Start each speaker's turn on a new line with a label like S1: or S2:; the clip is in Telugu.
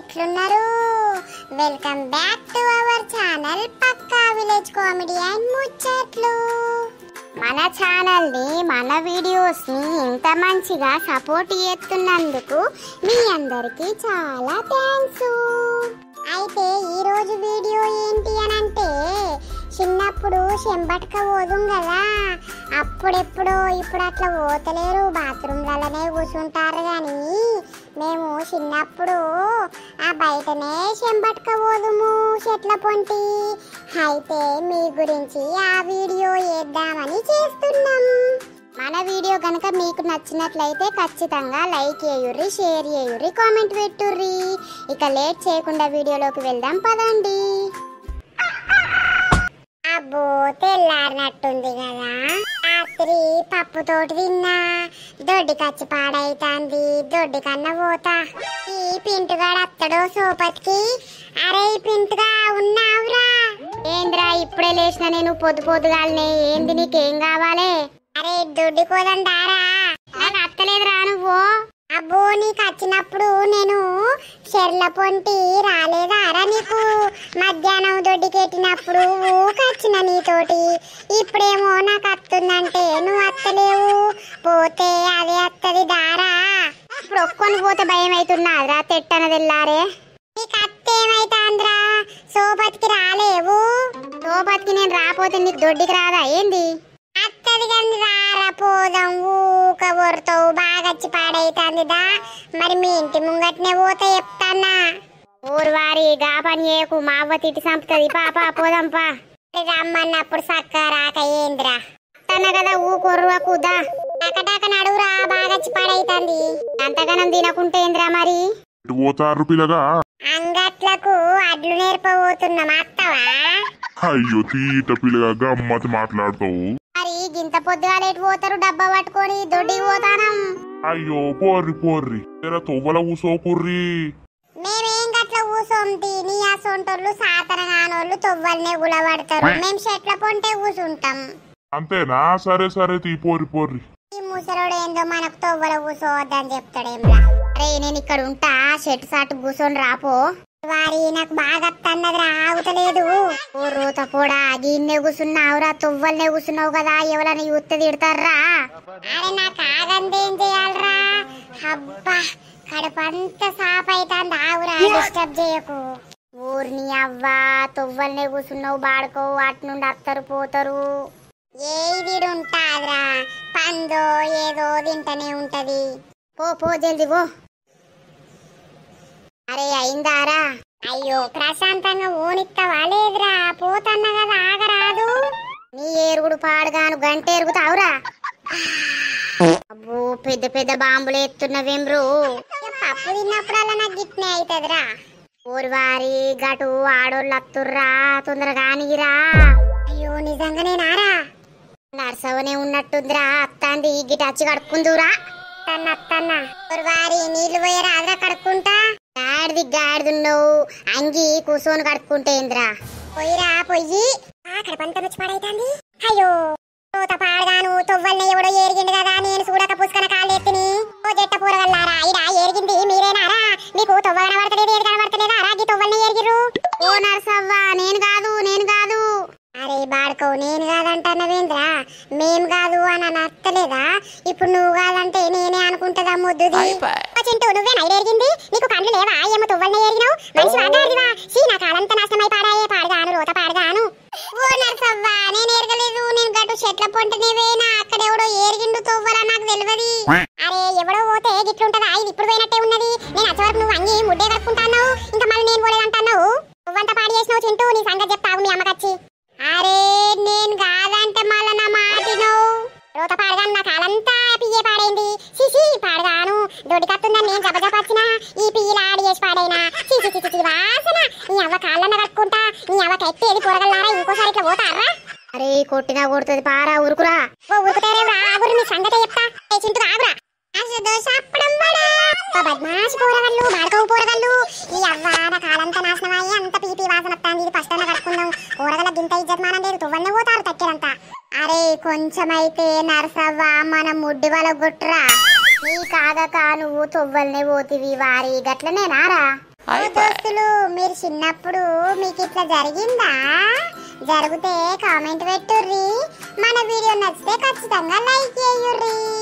S1: ఎట్లున్నారు? Welcome back to our channel పక్కా విలేజ్ కామెడీ అండ్ ముచ్చట్లు. మన ఛానల్ ని మన వీడియోస్ ని ఇంత మంచిగా సపోర్ట్ చేస్తున్నందుకు మీ అందరికీ చాలా థ్యాంక్స్. అయితే ఈ రోజు వీడియో ఏంటి అనంటే, చిన్నప్పుడు చెంబట్క పోదుం కదా, అప్పుడెప్పుడో ఇప్పుడు అట్లా పోతలేరు, బాత్రూమ్లలోనే కూర్చుంటారు. కానీ మేము చిన్నప్పుడు ఆ బయటనే చెంబట్క పోదుము చెట్ల పొంటి. అయితే మీ గురించి ఆ వీడియో చేద్దామని చేస్తున్నాం. మన వీడియో కనుక మీకు నచ్చినట్లయితే ఖచ్చితంగా లైక్ చేయుర్రి, షేర్ చేయుర్రి, కామెంట్ పెట్టుర్రి. ఇక లేట్ చేయకుండా వీడియోలోకి వెళ్దాం పదండి. అబ్బో తెల్లారినట్టుంది కదా, రాత్రి పప్పుతోటి తిన్నా, దొడ్డి కచ్చి పాడైతాంది, దొడ్డి కన్నా పోతా. ఈ పింటుగాడు అత్తడో సోపతికి. అరే పింటుగా ఉన్నావురా? ఏంద్రా ఇప్పుడే లేచిన నేను, పొద్దు పొద్దుగాలనే. ఏంది నీకేం కావాలి? అరే దొడ్డి కోదండారా? నాకు అత్తలేదురా నువ్వు. అబ్బో నీకు వచ్చినప్పుడు నేను చెర్ల పొంటి రాలేదారా నీకు? మధ్యాహ్నం దొడ్డికెట్టినప్పుడు ఊకొచ్చిన నీతోటి. ఇప్పుడేమో నాకు అత్తుందంటే నువ్వు అత్తలేవు. పోతే అదే అత్తది దారా. ఇప్పుడు ఒక్కొని పోతే భయం అవుతున్నాదిరా, తెట్టనదిల్లారే. నీకు అత్తేమైతాంద్రా? సోపతికి రాలేవు? సోపతికి నేను రాపోతే నీకు దొడ్డికి రాదా ఏంది? అత్తది కానీ రారా, పోదాం. ఊక కొరతావు, బాగచ్చి పాడైతాందిదా. మరి మీ ఇంటి ముంగట్నే పోతే చెప్తానా. ఊరువారి గా పని చేయకు, మా అవ్వ తిట్టి చంపుతుంది. పాపా పోదాంపా. రమ్మన్నప్పుడు సక్క రాక ఏంద్రా తన కదా ఊకొర్రువకుదా. టకటక నడువురా, బాగచ్చి పాడైతాంది. అంతగానం తినకుంటే ఏంద్రా మరి? అంగట్లకు అడ్లు నేర్పబోతున్నాం, అత్తవా?
S2: అయ్యో తీట పిల్లగా గమ్మతి మాట్లాడతావు.
S1: మరి గింత పొద్దుగా లేటు పోతారు డబ్బా పట్టుకొని, దొడ్డికి పోతానం.
S2: అయ్యో పోర్రి పోర్రి, తొవ్వల కూసోకుర్రి.
S1: మేమేం గట్ల కూసోంటి, నీ అసొంటోళ్ళు సాతన కానోళ్ళు తొవ్వలనే గులబడతారు. మేము చెట్ల పొంటే కూసుంటాం.
S2: అంతేనా? సరే సరే తీ, పోర్రి పోర్రి.
S1: ఈ ముసలోడు ఏందో మనకు తొవ్వల కూసోవద్దని చెప్తాడేమ్లా. అరే నేను ఇక్కడ ఉంటా, చెట్టు సాటు కూసోని రాపో. వారి నాకు బాగా అన్నది ఆగుతలేదు. ఓ రోత పోడా, గిన్నె కూసున్నావురా, తొవ్వలనే కూసున్నావు కదా, ఎవరైనా యూత్ తిడతారా? అరే నాకు ఆగందేం చేయాలరా? అబ్బా కడుపంతా సాప్ అయితాంది, ఆవురా, డిస్టర్బ్ చేయకు. ఊరిని అవ్వా, తొవ్వలనే కూసున్నావు, బాడుకోవు, అటు నుండి అత్తరు పోతారు. ఏది ఉంటాదిరా, పందో ఏదో తింటనే ఉంటది. పో పో జల్ది పో. అరే అయిందారా? అయ్యో ప్రశాంతంగా ఓనిస్తావా లేదురా? పోతన్నా కదా, ఆగరాదు. నీ ఏరుగుడు పాడుగాను గంట ఎరుగుతావురా. అబ్బో పెద్ద పెద్ద బాంబులు ఎత్తున్నవేమ్రు. పప్పు తిన్నప్పుడల్లా నాకు గిట్నే అవుతుందిరా. ఊరివారి గటు ఆడోళ్ళు అత్తుర్రా, తొందరగా నీరా. అయ్యో నిజంగానేనారా? నర్సవనే ఉన్నట్టుందిరా, అత్తాంది. గిట వచ్చి కడుక్కుందురా. అత్తన్న ఊరివారి నీళ్లు పోయారా? అదరా కడుక్కుంటా. గాడిది గాడిదున్నావు, అంగి కూసోని కడుక్కుంటే ఏంద్రా? పొయ్యిరా పొయ్యి. అక్కడ పంట రుచి పాడైతాంది. అయ్యో రోత పాడగాను, తొవ్వల్ని ఎవడో ఏరిగిండు కదా, నేను చూడక పుష్కన కాళ్ళు ఎత్తిని. ఓ జట్ట పూరగల్లారా, ఇడా ఏరిగింది మీరేనారా? మీకు తొవ్వ కనబడతలేదు, ఏది కనబడతలేదా? రాగి తొవ్వల్ని ఏరిగిర్రు. ఓ నర్సవ్వా, నేను కాదు నేను కాదు. అరే బాడుకో, నేను కాదంటున్నవేంద్రా? మేం కాదు అని నత్తలేదా? ఇప్పుడు నువ్వు కాదంటే నేనే అనుకుంటదా ముద్దుది. చింటూ నువ్వేనా ఏరిగింది? నీకు కళ్ళు లేవా? ఏమో తొవ్వల్ని ఏరిగినావు. మనిషి వాడాడివా? సీ నా కాలంతా నాశనమై పాడాయే, పాడగాను రోత పాడగాను. ఓ నర్సవ్వా, నేను ఎరగలేదు. నేను గట్టు చెట్ల పొంటనే వేనా, అక్కడెవడో ఏరిగిండు తొవ్వలా, నాకు తెలియదు. అరే ఎవడో పోతే గిట్లుంటదా? ఇది ఇప్పుడు పోయినట్టే ఉన్నది. నేను వచ్చేవరకు నువ్వు అంగి ముడ్డే కట్టుకుంటాన్నావు, ఇంకా మళ్ళీ నేను పోలేదంటున్నావు. నువ్వంతా పాడు చేసినావు చింటూ. నీ సంగతి చెప్తావు మీ అమ్మకచ్చి. అరే నేను కాదంటే మళ్ళా నా మాటినవు. రోత పాడగాను, నా కాలంతా పియ్యే పాడైంది. సిసి పాడగాను, దొడ్డికత్తుందని నేను జబజపచ్చినా, ఈ పియ్యలు ఆడి చేసి పాడైనా. సిసి సిసి వాసన. నీ అవ్వ కాళ్ళన్న కట్టుకుంటా. నీ అవ్వ కట్టేది కూరగల్లారా? ఇంకోసారి ఇట్లా పోతారా? అరే కొట్టినా కొడుతుంది, పారా ఉరుకురా. ఓ ఉరుకుతారేవరా? ఆగురు, నీ సంగతే చెప్తా. చింటూ ఆగురా. బద్మాషి పోరగళ్ళు, బాడుకోవు పోరగళ్ళు. ఈ అవ్వ నా కాలంతా నాశనమయ్యి అంత పీపీ వాసన వస్తాంది. ఇది ఫస్ట్ కట్టుకుందాం. కూరగల గింత ఇజ్జతమానం లేదు, తొవ్వన్నే పోతారు తక్కిరంతా. అరే కొంచెమైతే నర్సవ్వ మన ముడ్డి వాళ్ళ గుట్రా. నీ కాదక నువ్వు తొవ్వల్నే పోతివి వారి గట్లనే నారా? దోస్తులు మీరు చిన్నప్పుడు మీకు ఇట్లా జరిగిందా? జరిగితే కామెంట్ పెట్టుర్రి. మన వీడియో నచ్చితే ఖచ్చితంగా లైక్ చేయుర్రి.